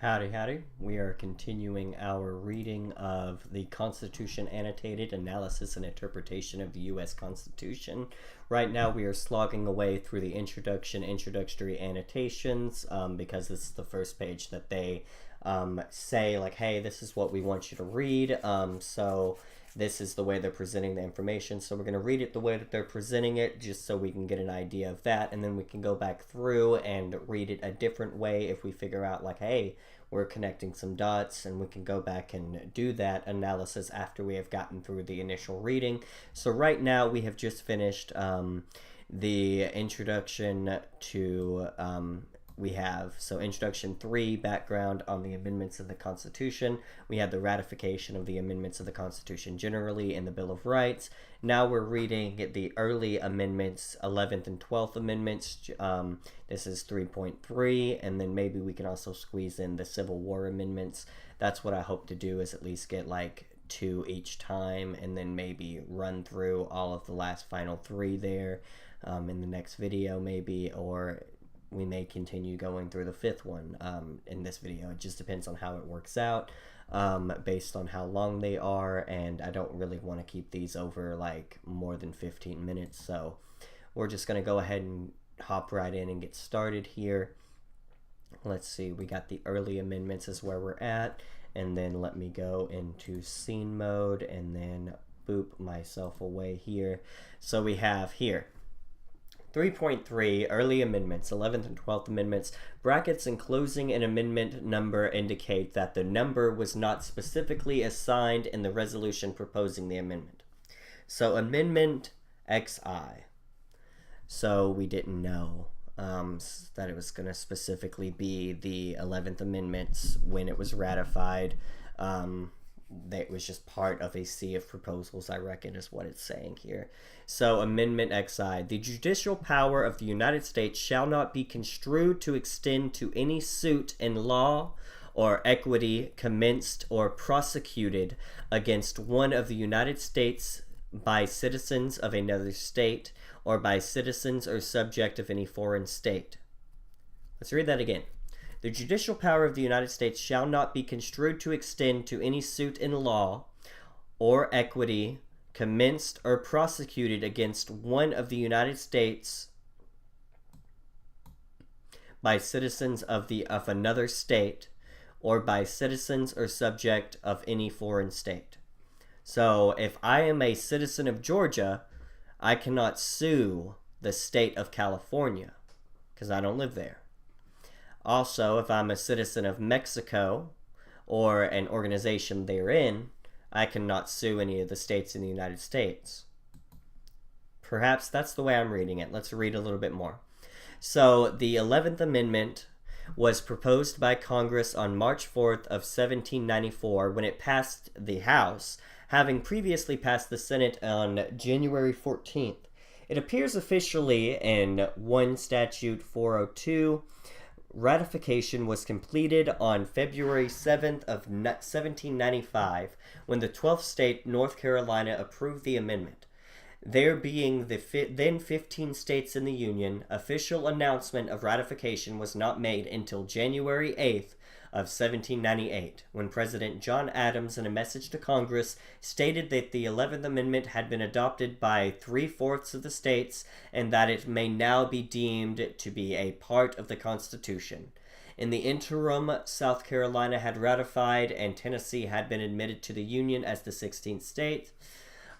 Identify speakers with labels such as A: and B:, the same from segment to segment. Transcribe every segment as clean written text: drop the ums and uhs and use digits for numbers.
A: Howdy, howdy. We are continuing our reading of the Constitution Annotated Analysis and Interpretation of the U.S. Constitution. Right now we are slogging away through the introductory annotations, because this is the first page that they say, like, hey, this is what we want you to read. So this is the way they're presenting the information. So we're going to read it the way that they're presenting it, just so we can get an idea of that. And then we can go back through and read it a different way if we figure out, like, hey, we're connecting some dots, and we can go back and do that analysis after we have gotten through the initial reading. So right now we have just finished the introduction to Introduction 3, background on the amendments of the Constitution. We had the ratification of the amendments of the Constitution generally and the Bill of Rights. Now we're reading the early amendments, 11th and 12th amendments. This is 3.3, and then maybe we can also squeeze in the Civil War amendments. That's what I hope to do, is at least get like 2 each time, and then maybe run through all of the last final 3 there in the next video maybe, or we may continue going through the 5th one in this video. It just depends on how it works out, based on how long they are, and I don't really want to keep these over like more than 15 minutes, so we're just going to go ahead and hop right in and get started here. Let's see, we got the early amendments is where we're at, and then let me go into scene mode and then boop myself away here. So we have here 3.3, Early Amendments, 11th and 12th Amendments. Brackets enclosing an amendment number indicate that the number was not specifically assigned in the resolution proposing the amendment. So Amendment XI. So we didn't know that it was going to specifically be the 11th Amendments when it was ratified. That was just part of a sea of proposals, I reckon, is what it's saying here. So, Amendment XI. The judicial power of the United States shall not be construed to extend to any suit in law or equity commenced or prosecuted against one of the United States by citizens of another state or by citizens or subject of any foreign state. Let's read that again. The judicial power of the United States shall not be construed to extend to any suit in law or equity commenced or prosecuted against one of the United States by citizens of another state or by citizens or subject of any foreign state. So if I am a citizen of Georgia, I cannot sue the state of California because I don't live there. Also, if I'm a citizen of Mexico or an organization therein, I cannot sue any of the states in the United States. Perhaps that's the way I'm reading it. Let's read a little bit more. So, the 11th Amendment was proposed by Congress on March 4th of 1794 when it passed the House, having previously passed the Senate on January 14th. It appears officially in 1 Statute 402. Ratification was completed on February 7th of 1795 when the 12th state, North Carolina, approved the amendment. There being the then 15 states in the Union, official announcement of ratification was not made until January 8th of 1798, when President John Adams, in a message to Congress, stated that the 11th Amendment had been adopted by 3/4 of the states and that it may now be deemed to be a part of the Constitution. In the interim, South Carolina had ratified and Tennessee had been admitted to the Union as the 16th state.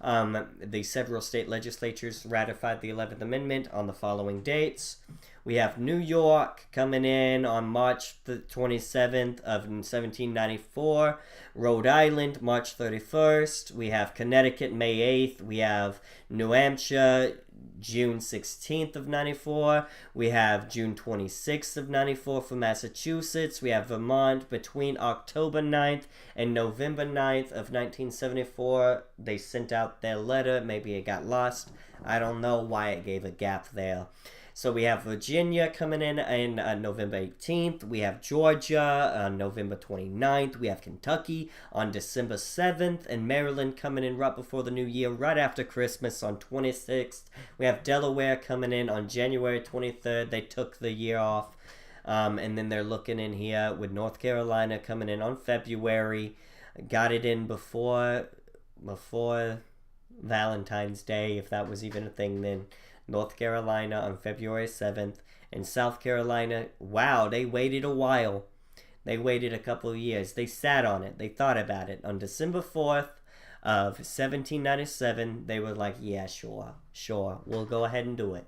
A: The several state legislatures ratified the 11th Amendment on the following dates. We have New York coming in on March the 27th of 1794. Rhode Island, March 31st. We have Connecticut, May 8th. We have New Hampshire, June 16th of 94. We have June 26th of 94 for Massachusetts. We have Vermont between October 9th and November 9th of 1974. They sent out their letter. Maybe it got lost. I don't know why it gave a gap there. So we have Virginia coming in November 18th. We have Georgia on November 29th. We have Kentucky on December 7th. And Maryland coming in right before the new year, right after Christmas on 26th. We have Delaware coming in on January 23rd. They took the year off. And then they're looking in here with North Carolina coming in on February. Got it in before Valentine's Day, if that was even a thing then. North Carolina on February 7th. And South Carolina, wow, they waited a while. They waited a couple of years. They sat on it. They thought about it. On December 4th of 1797, they were like, yeah, sure. We'll go ahead and do it.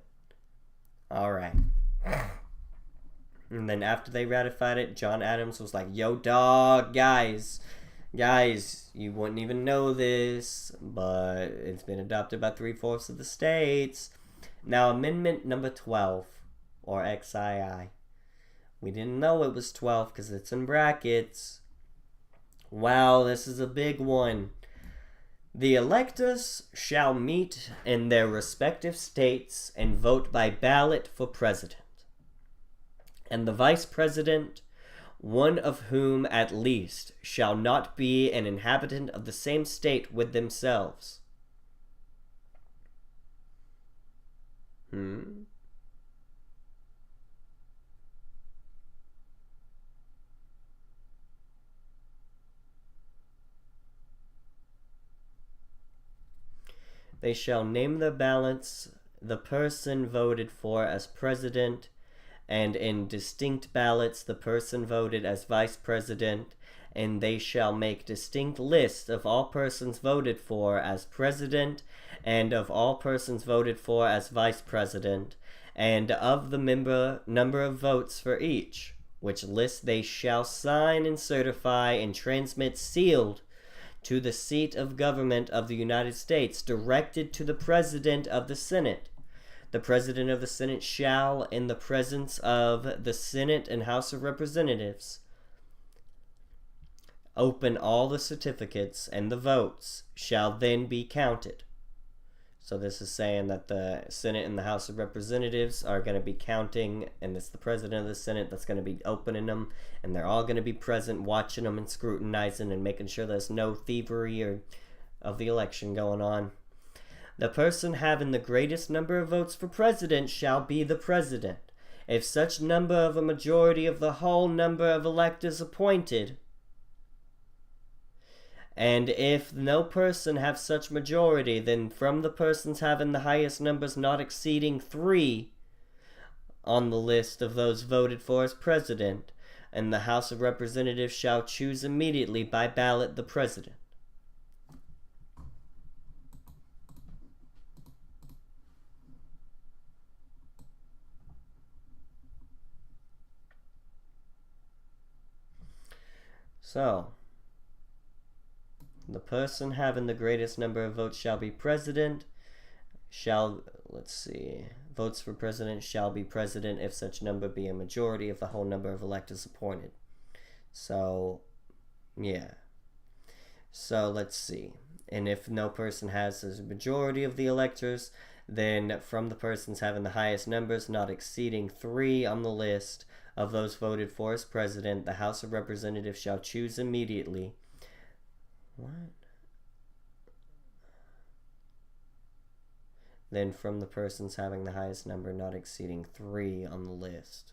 A: All right. And then after they ratified it, John Adams was like, yo, dog, guys, you wouldn't even know this, but it's been adopted by 3/4 of the states. Now, Amendment number 12, or XII. We didn't know it was 12 because it's in brackets. Wow, this is a big one. The electors shall meet in their respective states and vote by ballot for president, and the vice president, one of whom at least shall not be an inhabitant of the same state with themselves. They shall name the ballots the person voted for as president, and in distinct ballots the person voted as vice president, and they shall make distinct lists of all persons voted for as president, and of all persons voted for as vice president, and of the number of votes for each, which list they shall sign and certify and transmit sealed to the seat of government of the United States, directed to the President of the Senate. The President of the Senate shall, in the presence of the Senate and House of Representatives, open all the certificates, and the votes shall then be counted. So this is saying that the Senate and the House of Representatives are going to be counting, and it's the President of the Senate that's going to be opening them, and they're all going to be present, watching them and scrutinizing and making sure there's no thievery of the election going on. The person having the greatest number of votes for president shall be the president. If such number of a majority of the whole number of electors appointed, and if no person have such majority, then from the persons having the highest numbers not exceeding 3 on the list of those voted for as president, and the House of Representatives shall choose immediately by ballot the president. So, the person having the greatest number of votes shall be president. Votes for president shall be president if such number be a majority of the whole number of electors appointed. So, yeah. So, let's see. And if no person has a majority of the electors, then from the persons having the highest numbers, not exceeding 3 on the list of those voted for as president, the House of Representatives shall choose immediately. What? Then from the persons having the highest number not exceeding 3 on the list.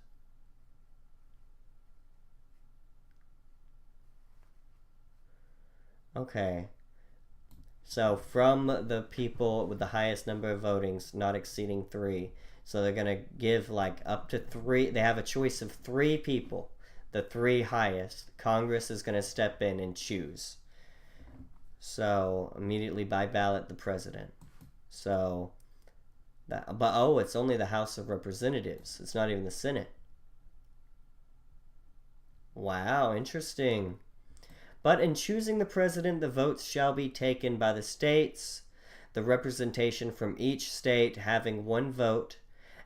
A: Okay. So from the people with the highest number of votings not exceeding 3. So they're going to give like up to 3. They have a choice of 3 people. The 3 highest. Congress is going to step in and choose. So immediately by ballot the president. So it's only the House of Representatives. It's not even the Senate. Wow, interesting. But in choosing the president, the votes shall be taken by the states, the representation from each state having 1 vote.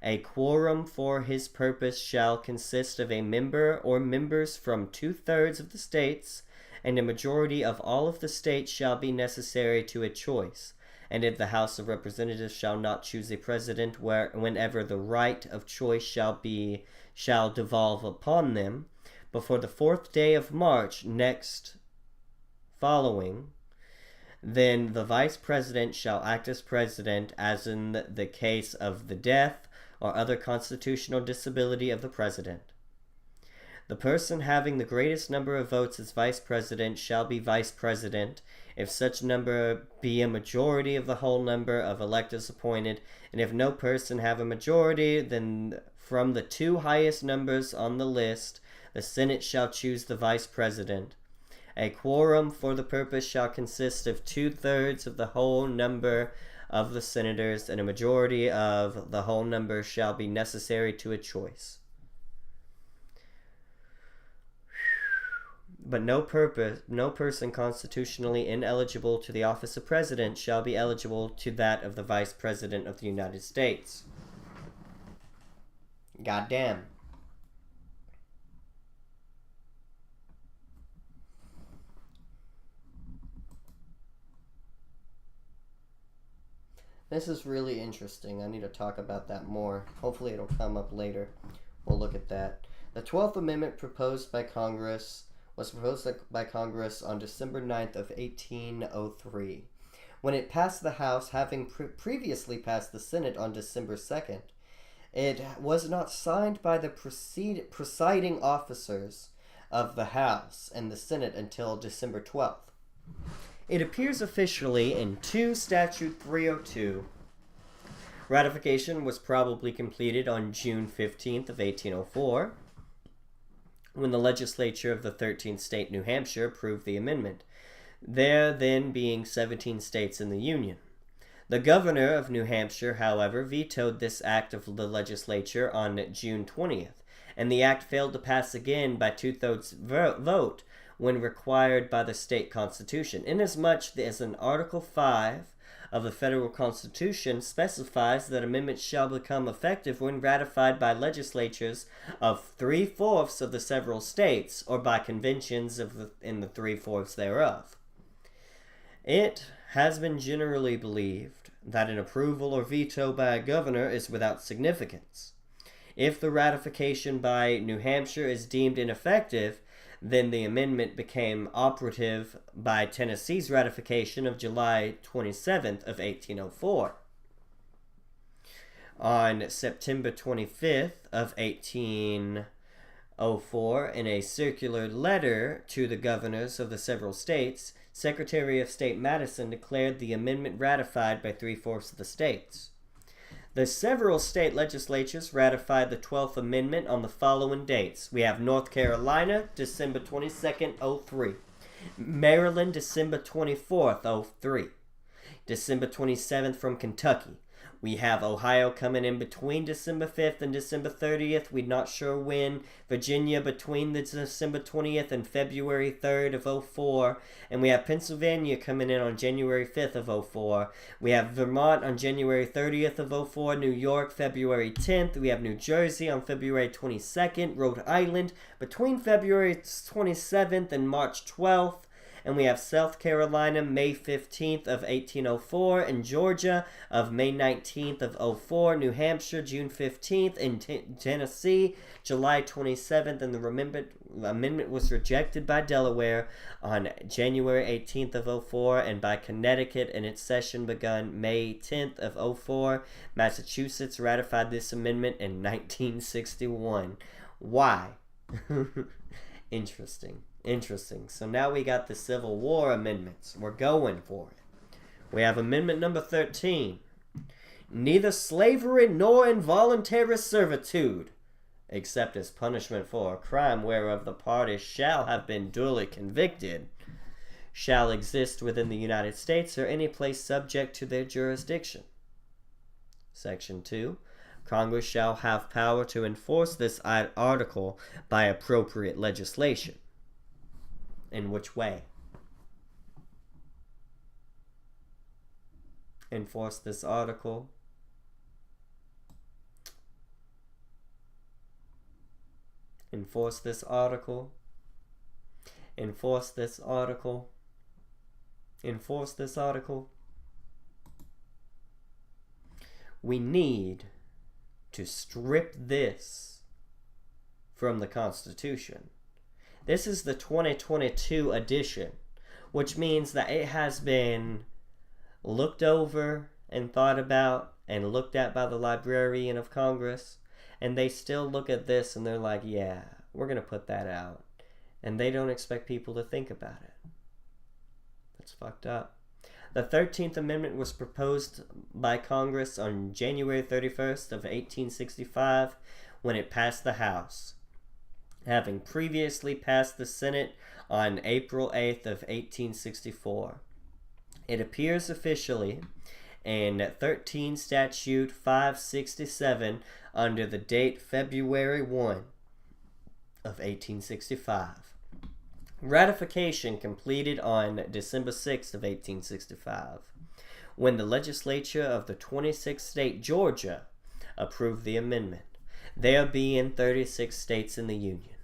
A: A quorum for his purpose shall consist of a member or members from 2/3 of the states, and a majority of all of the states shall be necessary to a choice. And if the House of Representatives shall not choose a president whenever the right of choice shall devolve upon them, before the 4th day of March next following, then the vice president shall act as president, as in the case of the death or other constitutional disability of the president. The person having the greatest number of votes as vice president shall be vice president, if such number be a majority of the whole number of electors appointed, and if no person have a majority, then from the two highest numbers on the list, the Senate shall choose the vice president. A quorum for the purpose shall consist of 2/3 of the whole number of the senators, and a majority of the whole number shall be necessary to a choice. But no person constitutionally ineligible to the office of president shall be eligible to that of the vice president of the United States. Goddamn. This is really interesting. I need to talk about that more. Hopefully it'll come up later. We'll look at that. The 12th Amendment was proposed by Congress on December 9th of 1803. When it passed the House, having previously passed the Senate on December 2nd, it was not signed by the presiding officers of the House and the Senate until December 12th. It appears officially in 2 Statute 302. Ratification was probably completed on June 15th of 1804, when the legislature of the 13th state, New Hampshire, approved the amendment, there then being 17 states in the Union. The governor of New Hampshire, however, vetoed this act of the legislature on June 20th, and the act failed to pass again by 2/3 vote when required by the state constitution, inasmuch as in Article 5 of the federal constitution specifies that amendments shall become effective when ratified by legislatures of 3/4 of the several states, or by conventions in the 3/4 thereof. It has been generally believed that an approval or veto by a governor is without significance. If the ratification by New Hampshire is deemed ineffective, then the amendment became operative by Tennessee's ratification of July 27th of 1804. On September 25th of 1804, in a circular letter to the governors of the several states, Secretary of State Madison declared the amendment ratified by 3/4 of the states. The several state legislatures ratified the 12th Amendment on the following dates. We have North Carolina, December 22nd, 03. Maryland, December 24th, 03. December 27th from Kentucky. We have Ohio coming in between December 5th and December 30th. We're not sure when. Virginia between the December 20th and February 3rd of 04. And we have Pennsylvania coming in on January 5th of 04. We have Vermont on January 30th of 04. New York, February 10th. We have New Jersey on February 22nd. Rhode Island between February 27th and March 12th. And we have South Carolina, May 15th of 1804, and Georgia of May 19th of 04, New Hampshire, June 15th, and Tennessee, July 27th, and the amendment was rejected by Delaware on January 18th of 04, and by Connecticut, and its session begun May 10th of 04. Massachusetts ratified this amendment in 1961. Why? Interesting. So now we got the Civil War amendments. We're going for it. We have amendment number 13. Neither slavery nor involuntary servitude, except as punishment for a crime whereof the parties shall have been duly convicted, shall exist within the United States or any place subject to their jurisdiction. Section 2. Congress shall have power to enforce this article by appropriate legislation. In which way? Enforce this article. Enforce this article. Enforce this article. Enforce this article. We need to strip this from the Constitution. This is the 2022 edition, which means that it has been looked over and thought about and looked at by the Librarian of Congress, and they still look at this and they're like, yeah, We're going to put that out. And they don't expect people to think about it. That's fucked up. The 13th Amendment was proposed by Congress on January 31st of 1865 when it passed the House, having previously passed the Senate on April 8th of 1864. It appears officially in 13 Statute 567 under the date February 1 of 1865. Ratification completed on December 6th of 1865, when the legislature of the 26th state Georgia approved the amendment, there being 36 states in the Union.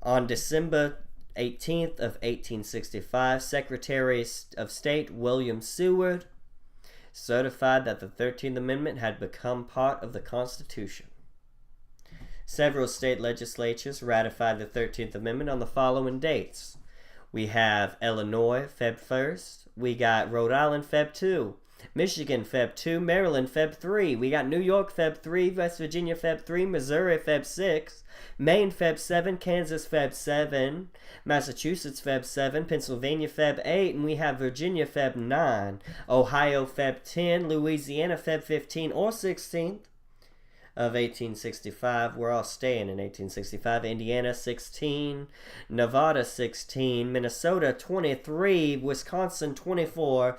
A: On December 18th of 1865, Secretary of State William Seward certified that the 13th Amendment had become part of the Constitution. Several state legislatures ratified the 13th Amendment on the following dates. We have Illinois, Feb 1st. We got Rhode Island, Feb 2. Michigan, Feb 2. Maryland, Feb 3. We got New York, Feb 3. West Virginia, Feb 3. Missouri, Feb 6. Maine, Feb 7. Kansas, Feb 7. Massachusetts, Feb 7. Pennsylvania, Feb 8. And we have Virginia, Feb 9. Ohio, Feb 10. Louisiana, Feb 15 or 16th. Of 1865. We're all staying in 1865. Indiana 16, Nevada 16, Minnesota 23, Wisconsin 24,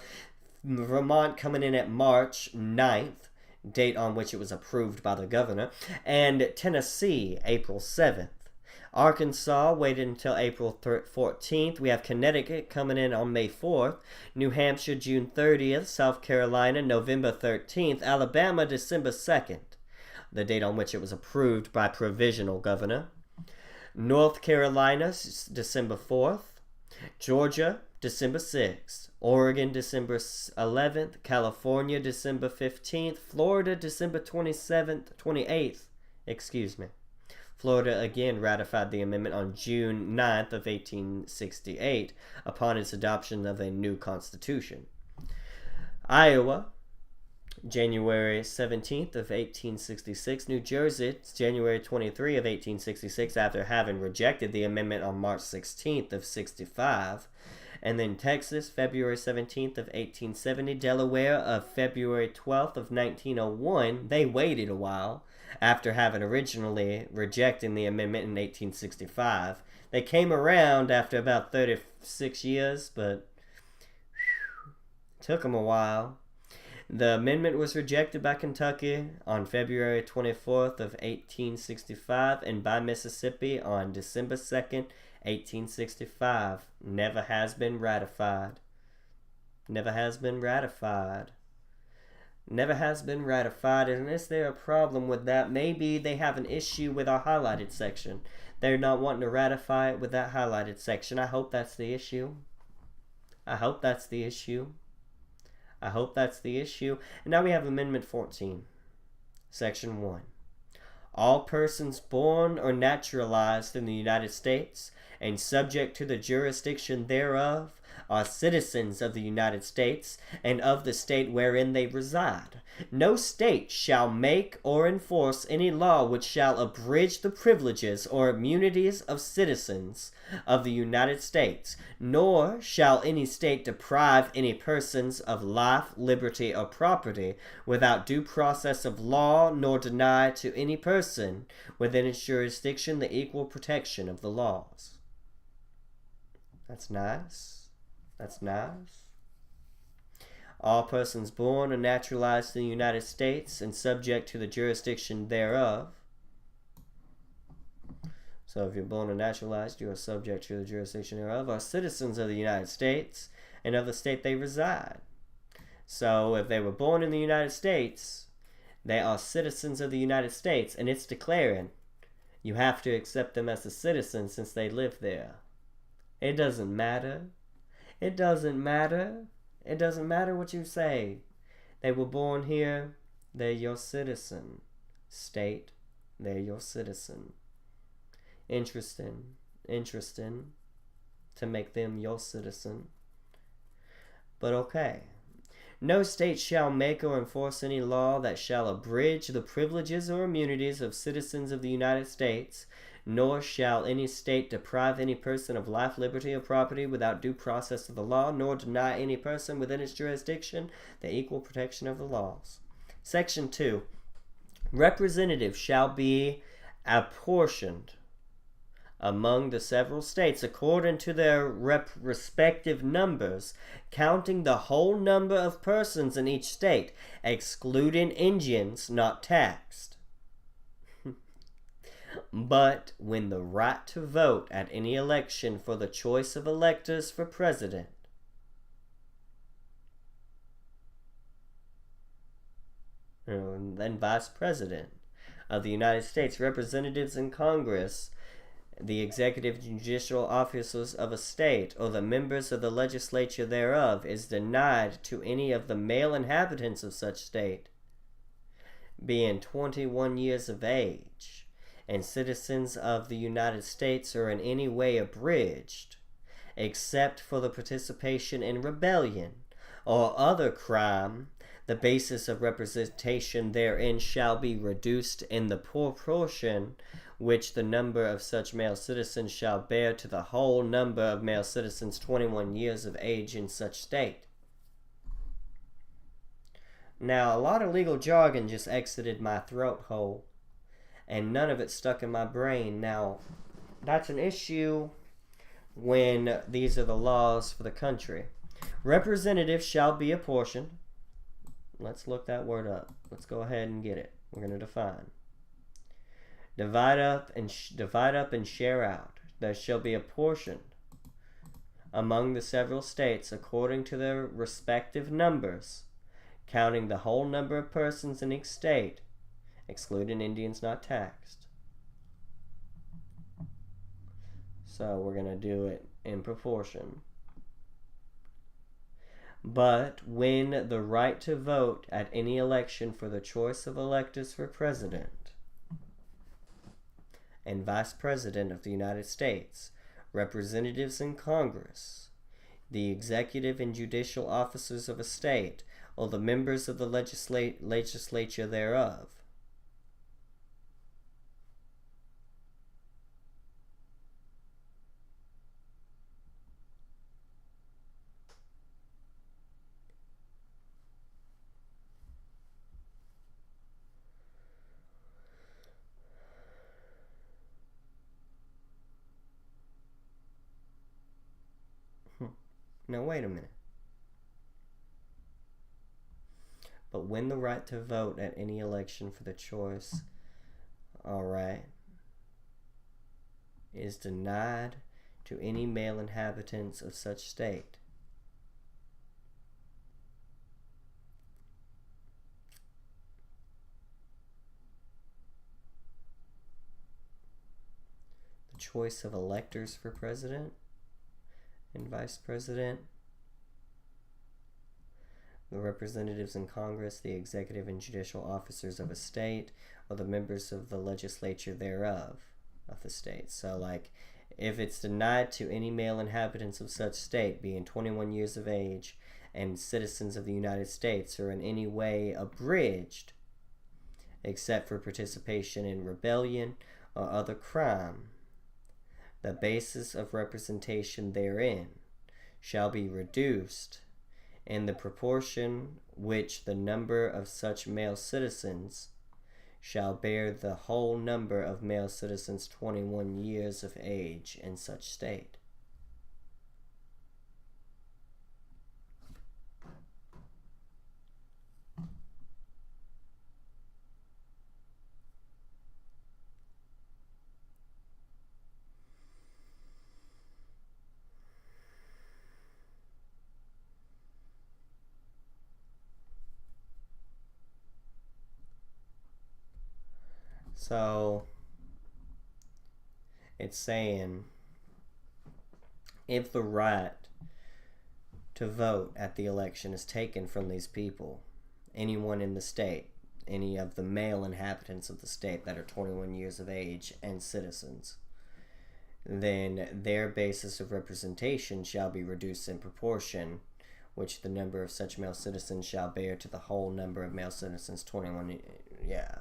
A: Vermont coming in at March 9th, date on which it was approved by the governor, and Tennessee April 7th. Arkansas waited until April 14th. We have Connecticut coming in on May 4th. New Hampshire June 30th. South Carolina November 13th. Alabama December 2nd. The date on which it was approved by provisional governor. North Carolina, December 4th. Georgia, December 6th. Oregon, December 11th. California, December 15th. Florida, December 28th. Florida again ratified the amendment on June 9th of 1868 upon its adoption of a new constitution. Iowa, January 17th of 1866. New Jersey, January 23 of 1866, after having rejected the amendment on March 16th of 65. And then Texas, February 17th of 1870. Delaware of February 12th of 1901. They waited a while after having originally rejected the amendment in 1865. They came around after about 36 years, but took them a while. The amendment was rejected by Kentucky on February 24th of 1865 and by Mississippi on December 2nd, 1865. Never has been ratified. Never has been ratified. Never has been ratified. And is there a problem with that? Maybe they have an issue with our highlighted section. They're not wanting to ratify it with that highlighted section. I hope that's the issue. I hope that's the issue. I hope that's the issue. And now we have Amendment 14, Section 1. All persons born or naturalized in the United States and subject to the jurisdiction thereof are citizens of the United States and of the state wherein they reside. No state shall make or enforce any law which shall abridge the privileges or immunities of citizens of the United States, nor shall any state deprive any persons of life, liberty, or property without due process of law, nor deny to any person within its jurisdiction the equal protection of the laws. That's nice. That's nice. All persons born or naturalized in the United States and subject to the jurisdiction thereof. So if you're born or naturalized, you are subject to the jurisdiction thereof, are citizens of the United States and of the state they reside. So if they were born in the United States, they are citizens of the United States, and it's declaring you have to accept them as a citizen since they live there. It doesn't matter. It doesn't matter. It doesn't matter what you say. They were born here. They're your citizen. State, they're your citizen. Interesting to make them your citizen. But okay. No state shall make or enforce any law that shall abridge the privileges or immunities of citizens of the United States, Nor shall any state deprive any person of life, liberty, or property without due process of the law, nor deny any person within its jurisdiction the equal protection of the laws. Section 2. Representatives shall be apportioned among the several states according to their respective numbers, counting the whole number of persons in each state, excluding Indians not taxed. But when the right to vote at any election for the choice of electors for president, and then vice president of the United States, representatives in Congress, the executive and judicial officers of a state, or the members of the legislature thereof, is denied to any of the male inhabitants of such state, being 21 years of age, and citizens of the United States are in any way abridged, except for the participation in rebellion or other crime, the basis of representation therein shall be reduced in the proportion which the number of such male citizens shall bear to the whole number of male citizens 21 years of age in such state. Now, a lot of legal jargon just exited my throat hole, and none of it stuck in my brain. Now, that's an issue when these are the laws for the country. Representatives shall be apportioned. Let's look that word up. Let's go ahead and get it. We're going to define. Divide up and share out. There shall be apportioned among the several states according to their respective numbers, counting the whole number of persons in each state, excluding Indians not taxed. So we're going to do it in proportion. But when the right to vote at any election for the choice of electors for president and vice president of the United States, representatives in Congress, the executive and judicial officers of a state, or the members of the legislature thereof, Now, wait a minute. But when the right to vote at any election for the choice, is denied to any male inhabitants of such state, the choice of electors for president and vice president, the representatives in Congress, the executive and judicial officers of a state, or the members of the legislature thereof of the state. So, like, if it's denied to any male inhabitants of such state, being 21 years of age, and citizens of the United States are in any way abridged, except for participation in rebellion or other crime, the basis of representation therein shall be reduced in the proportion which the number of such male citizens shall bear the whole number of male citizens 21 years of age in such state. So, it's saying if the right to vote at the election is taken from these people, anyone in the state, any of the male inhabitants of the state that are 21 years of age and citizens, then their basis of representation shall be reduced in proportion which the number of such male citizens shall bear to the whole number of male citizens 21. Yeah.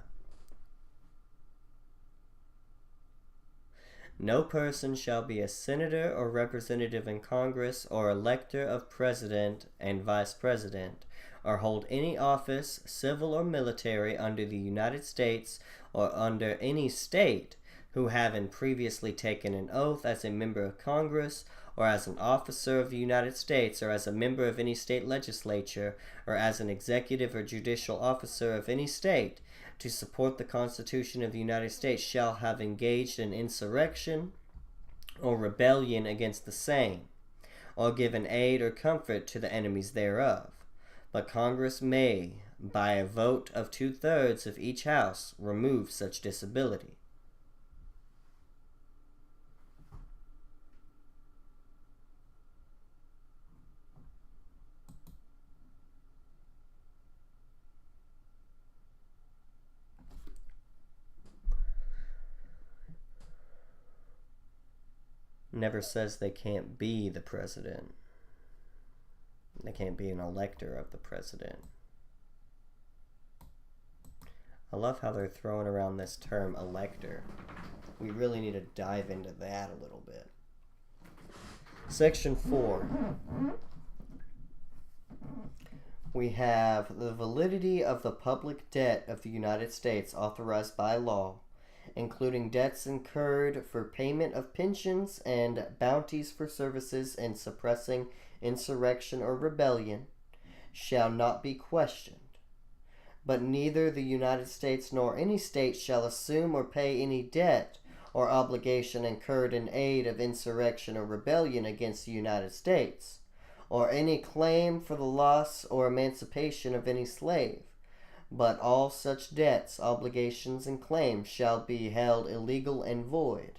A: No person shall be a senator or representative in Congress or elector of president and vice president, or hold any office, civil or military, under the United States or under any state, who having previously taken an oath as a member of Congress, or as an officer of the United States, or as a member of any state legislature, or as an executive or judicial officer of any state, to support the Constitution of the United States, shall have engaged in insurrection or rebellion against the same, or given aid or comfort to the enemies thereof. But Congress may, by a vote of 2/3 of each house, remove such disability. Never says they can't be the president. They can't be an elector of the president. I love how they're throwing around this term elector. We really need to dive into that a little bit. Section 4. We have the validity of the public debt of the United States authorized by law, including debts incurred for payment of pensions and bounties for services in suppressing insurrection or rebellion, shall not be questioned. But neither the United States nor any state shall assume or pay any debt or obligation incurred in aid of insurrection or rebellion against the United States, or any claim for the loss or emancipation of any slave. But all such debts, obligations, and claims shall be held illegal and void.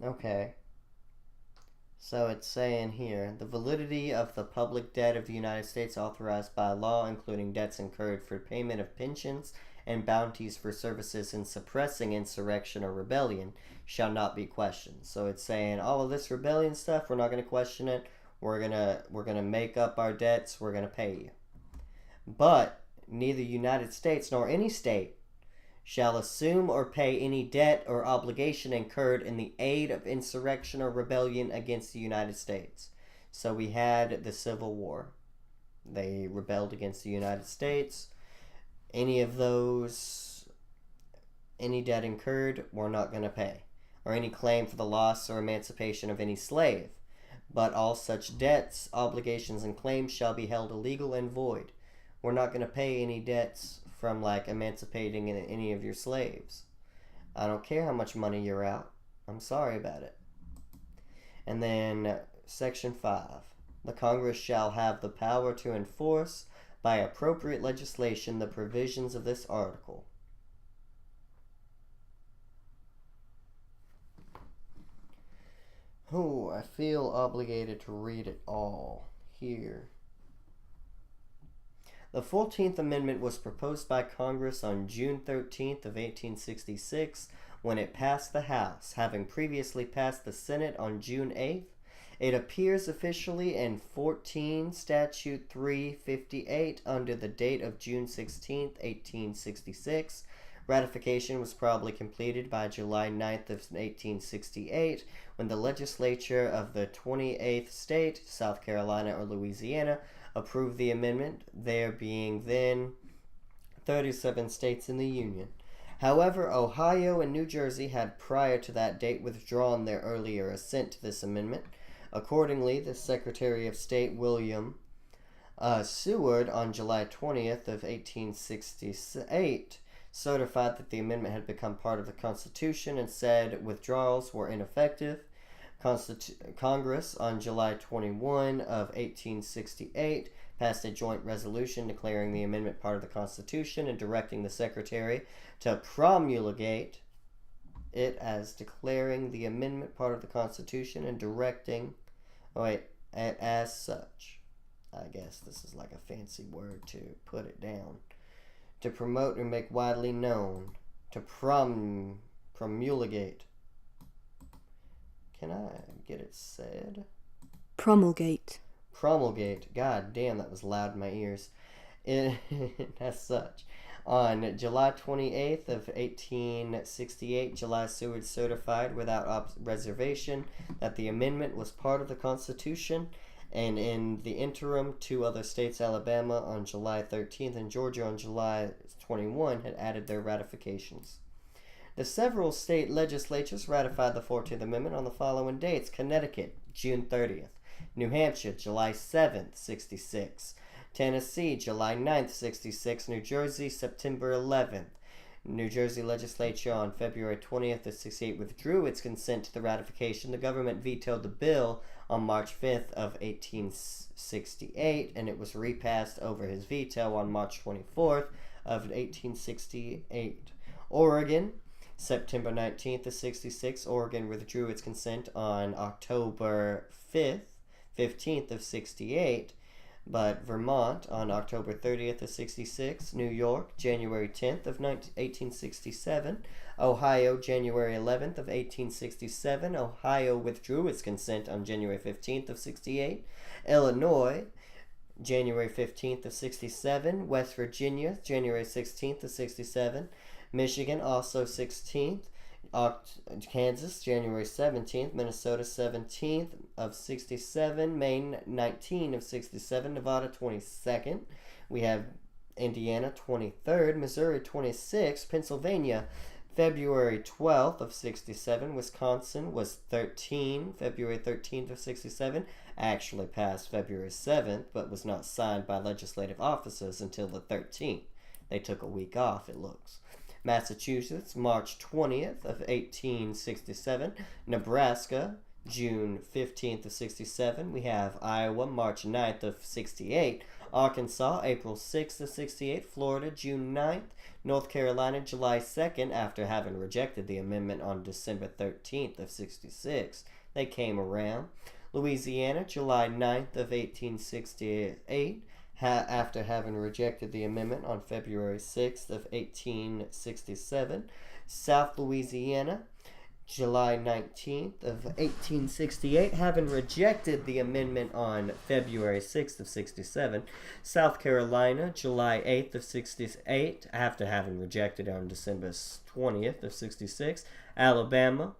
A: Okay. So it's saying here, the validity of the public debt of the United States authorized by law, including debts incurred for payment of pensions and bounties for services in suppressing insurrection or rebellion, shall not be questioned. So it's saying all of this rebellion stuff, we're not going to question it. We're gonna make up our debts. We're gonna pay you. But neither the United States nor any state shall assume or pay any debt or obligation incurred in the aid of insurrection or rebellion against the United States. So we had the Civil War. They rebelled against the United States. Any of those, any debt incurred, we're not going to pay. Or any claim for the loss or emancipation of any slave. But all such debts, obligations, and claims shall be held illegal and void. We're not going to pay any debts from like emancipating any of your slaves. I don't care how much money you're out. I'm sorry about it. And then Section 5. The Congress shall have the power to enforce by appropriate legislation the provisions of this article. Oh, I feel obligated to read it all here. The 14th Amendment was proposed by Congress on June 13th of 1866 when it passed the House, having previously passed the Senate on June 8th. It appears officially in 14 Statute 358 under the date of June 16th, 1866. Ratification was probably completed by July 9th of 1868 when the legislature of the 28th state, South Carolina or Louisiana, approved the amendment, there being then 37 states in the Union. However, Ohio and New Jersey had prior to that date withdrawn their earlier assent to this amendment. Accordingly, the Secretary of State, William Seward, on July 20th of 1868, certified that the amendment had become part of the Constitution and said withdrawals were ineffective. Congress, on July 21 of 1868, passed a joint resolution declaring the amendment part of the Constitution and directing the Secretary to promulgate it as declaring the amendment part of the Constitution and directing it as such. I guess this is like a fancy word to put it down. To promote and make widely known. To promulgate. Can I get it said?
B: Promulgate.
A: Promulgate. God damn, that was loud in my ears. As such. On July 28th of 1868, July Seward certified without reservation that the amendment was part of the Constitution, and in the interim, 2 other states, Alabama on July 13th and Georgia on July 21, had added their ratifications. The several state legislatures ratified the 14th Amendment on the following dates: Connecticut, June 30th, New Hampshire, July 7th, 66, Tennessee, July 9th, 66, New Jersey, September 11th. New Jersey legislature on February 20th of 68 withdrew its consent to the ratification. The government vetoed the bill on March 5th of 1868, and it was repassed over his veto on March 24th of 1868. Oregon, September 19th of 66, Oregon withdrew its consent on October 15th of 68, but Vermont on October 30th of 66, New York, January 10th of 1867, Ohio, January 11th of 1867, Ohio withdrew its consent on January 15th of 68, Illinois, January 15th of 67, West Virginia, January 16th of 67, Michigan, also 16th, Kansas, January 17th, Minnesota 17th of 67, Maine 19 of 67, Nevada 22nd. We have Indiana 23rd, Missouri 26th, Pennsylvania February 12th of 67, Wisconsin was 13, February 13th of 67, actually passed February 7th, but was not signed by legislative officers until the 13th. They took a week off, it looks. Massachusetts, March 20th of 1867. Nebraska, June 15th of 67. We have Iowa, March 9th of 68. Arkansas, April 6th of 68. Florida, June 9th. North Carolina, July 2nd, after having rejected the amendment on December 13th of 66. They came around. Louisiana, July 9th of 1868. After having rejected the amendment on February 6th of 1867. South Louisiana, July 19th of 1868, having rejected the amendment on February 6th of 67. South Carolina, July 8th of 68, after having rejected it on December 20th of 66. Alabama,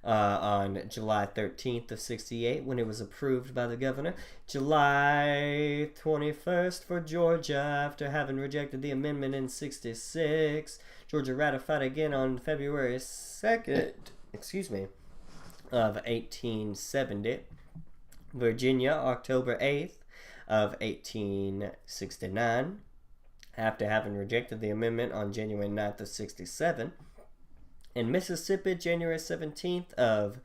A: on July 13th of 68 when it was approved by the governor. July 21st for Georgia after having rejected the amendment in 66. Georgia ratified again on February 2nd, of 1870. Virginia, October 8th of 1869 after having rejected the amendment on January 9th of 67. In Mississippi, January 17th of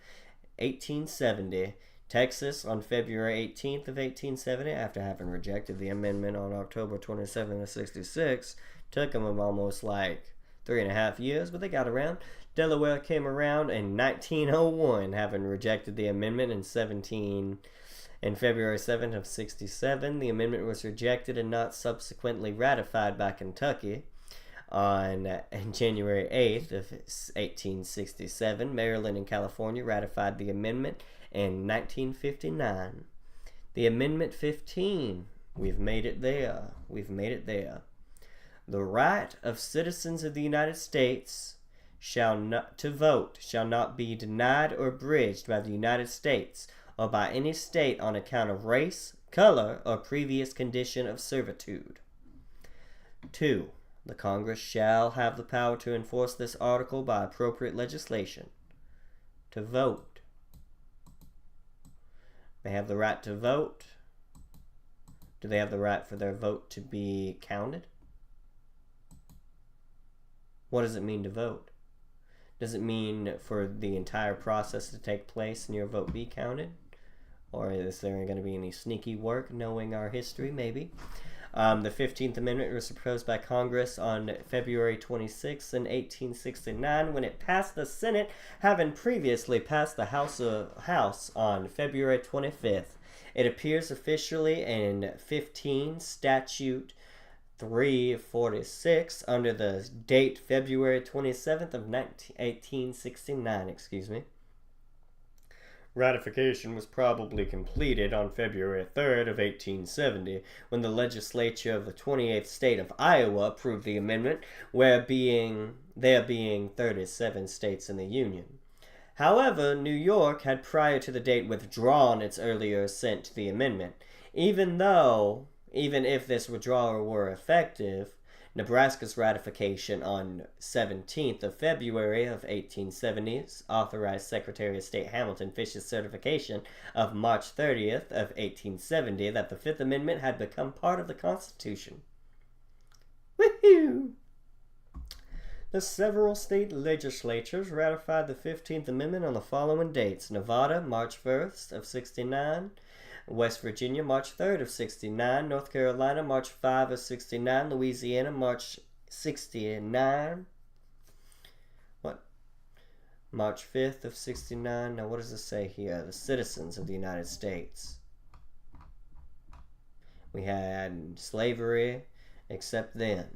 A: 1870. Texas on February 18th of 1870, after having rejected the amendment on October 27th of 66. Took them almost like 3.5 years, but they got around. Delaware came around in 1901, having rejected the amendment in February 7th of 67. The amendment was rejected and not subsequently ratified by Kentucky. On January 8th of 1867, Maryland and California ratified the amendment in 1959. The Amendment 15, we've made it there. The right of citizens of the United States to vote shall not be denied or abridged by the United States or by any state on account of race, color, or previous condition of servitude. 2. The Congress shall have the power to enforce this article by appropriate legislation. To vote. They have the right to vote. Do they have the right for their vote to be counted? What does it mean to vote? Does it mean for the entire process to take place and your vote be counted? Or is there going to be any sneaky work knowing our history? Maybe. The 15th Amendment was proposed by Congress on February 26 in 1869 when it passed the Senate, having previously passed the House on February 25th. It appears officially in 15 Statute 346 under the date February 27th of 1869. Excuse me. Ratification was probably completed on February 3rd of 1870 when the legislature of the 28th state of Iowa approved the amendment, there being 37 states in the Union. However, New York had prior to the date withdrawn its earlier assent to the amendment. Even if this withdrawal were effective, Nebraska's ratification on 17th of February of 1870 authorized Secretary of State Hamilton Fish's certification of March 30th of 1870 that the Fifth Amendment had become part of the Constitution. Woohoo! The several state legislatures ratified the 15th Amendment on the following dates: Nevada, March 1st of 69, West Virginia, March 3rd of 69, North Carolina, March 5 of 69, Louisiana, March 69. What? March 5th of 69. Now, what does it say here? The citizens of the United States. We had slavery, except then.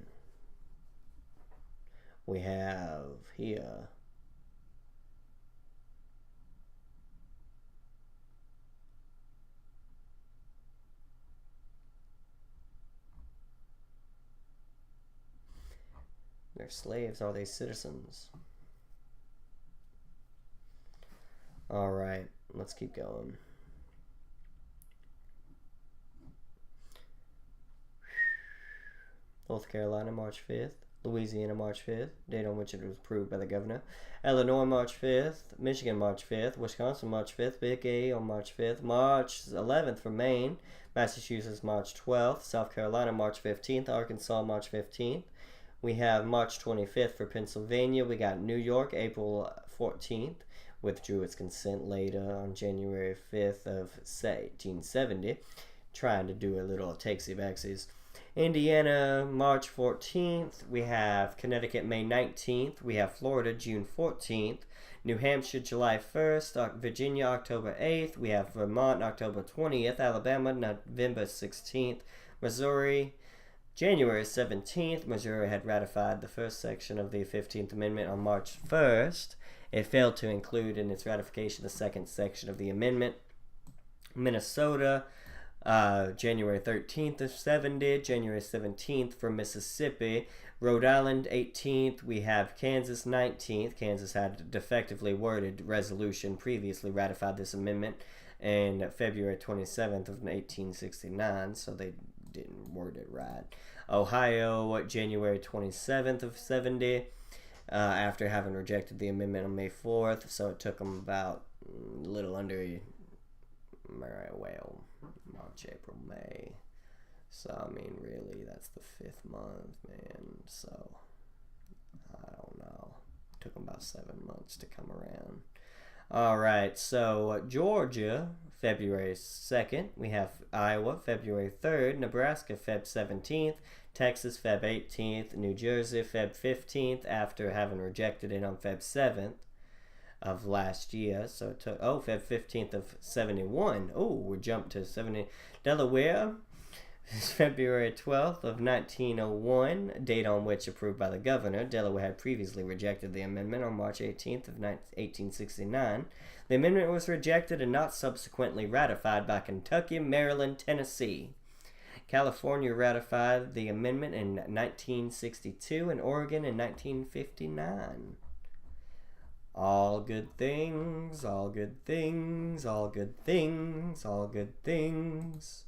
A: We have here they're slaves, are they citizens? Alright, let's keep going. North Carolina, March 5th. Louisiana, March 5th, date on which it was approved by the governor. Illinois, March 5th. Michigan, March 5th. Wisconsin, March 5th. Big A on March 5th. March 11th for Maine. Massachusetts, March 12th. South Carolina, March 15th. Arkansas, March 15th. We have March 25th for Pennsylvania. We got New York, April 14th. Withdrew its consent later on January 5th of 1870. Trying to do a little takesy-backsies. Indiana, March 14th. We have Connecticut, May 19th. We have Florida, June 14th. New Hampshire, July 1st. Virginia, October 8th. We have Vermont, October 20th. Alabama, November 16th. Missouri, January 17th. Missouri had ratified the first section of the 15th Amendment on March 1st. It failed to include in its ratification the second section of the amendment. Minnesota, January 13th of 70, January 17th for Mississippi, Rhode Island 18th, we have Kansas 19th. Kansas had a defectively worded resolution previously ratified this amendment in February 27th of 1869, so they didn't word it right. Ohio, January 27th of 70, after having rejected the amendment on May 4th, so it took them about a little under, March, April, May. So, I mean, really, that's the 5th month, man. So, I don't know. It took them about 7 months to come around. Alright, so Georgia, February 2nd. We have Iowa, February 3rd. Nebraska, Feb 17th. Texas, Feb 18th. New Jersey, Feb 15th, after having rejected it on Feb 7th. Of last year, so it took Feb 15th of 71. We jumped to 70. Delaware is February 12th of 1901, date on which approved by the governor. Delaware had previously rejected the amendment on March 18th of 1869. The amendment was rejected and not subsequently ratified by Kentucky, Maryland, Tennessee. California ratified the amendment in 1962 and Oregon in 1959. All good things, all good things, all good things, all good things.